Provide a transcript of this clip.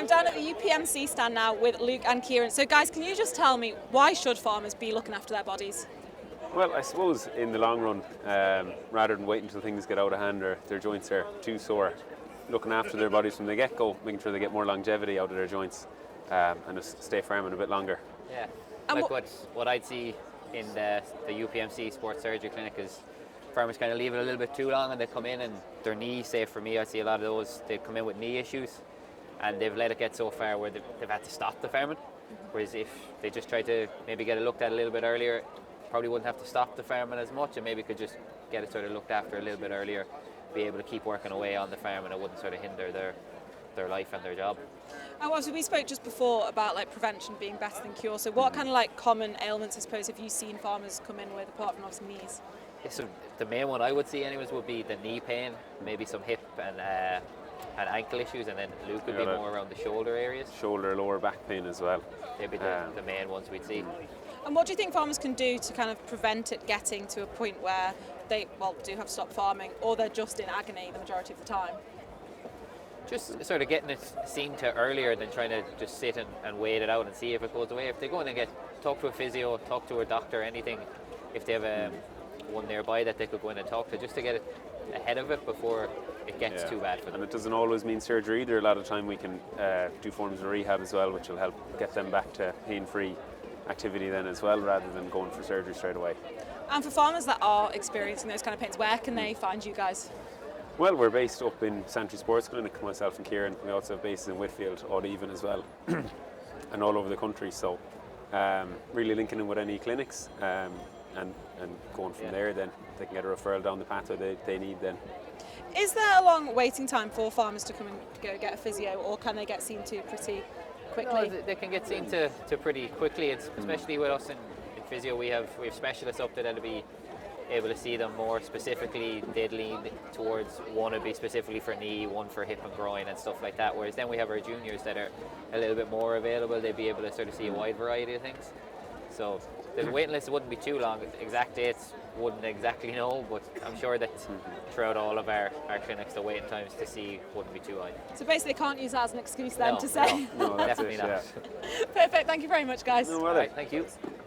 I'm down at the UPMC stand now with Luke and Kieran. So guys, can you just tell me, why should farmers be looking after their bodies? Well, I suppose in the long run, rather than waiting until things get out of hand or their joints are too sore, looking after their bodies from the get-go, making sure they get more longevity out of their joints and just stay farming a bit longer. Yeah, And like what I'd see in the UPMC sports surgery clinic is farmers kind of leave it a little bit too long and they come in and their knees, say for me, I see a lot of those, they come in with knee issues and they've let it get so far where they've had to stop the farming. Whereas if they just try to maybe get it looked at a little bit earlier, probably wouldn't have to stop the farming as much and maybe could just get it sort of looked after a little bit earlier, be able to keep working away on the farm and it wouldn't sort of hinder their life and their job. And also, we spoke just before about like prevention being better than cure. So what kind of like common ailments, I suppose, have you seen farmers come in with apart from obviously knees? Yeah, so the main one I would see anyways would be the knee pain, maybe some hip and ankle issues, and then Luke would be more around the shoulder areas. Shoulder, lower back pain as well. They'd be the main ones we'd see. And what do you think farmers can do to kind of prevent it getting to a point where they, do have to stop farming or they're just in agony the majority of the time? Just sort of getting it seen to earlier than trying to just sit and wait it out and see if it goes away. If they go in and talk to a physio, talk to a doctor, anything, if they have one nearby that they could go in and talk to, just to get it ahead of it before it gets too bad for them. And it doesn't always mean surgery either. A lot of time we can do forms of rehab as well, which will help get them back to pain-free activity then as well, rather than going for surgery straight away. And for farmers that are experiencing those kind of pains, where can they find you guys? Well, we're based up in Santry Sports Clinic, myself and Kieran. We also have bases in Whitfield, Odd-Even as well, and all over the country. So really linking in with any clinics and going from there, then they can get a referral down the pathway they need then. Is there a long waiting time for farmers to come and go get a physio, or can they get seen to pretty quickly? No, they can get seen to pretty quickly. It's especially with us in physio, we have specialists up there that'll be able to see them more specifically. They'd lean towards one would be specifically for knee, one for hip and groin and stuff like that, whereas then we have our juniors that are a little bit more available. They'd be able to sort of see a wide variety of things. So the waiting list wouldn't be too long. Exact dates wouldn't exactly know, but I'm sure that throughout all of our clinics the waiting times to see wouldn't be too high. So basically they can't use that as an excuse then to say. No, that's definitely not. Perfect, thank you very much guys. No, well, All right, thank you.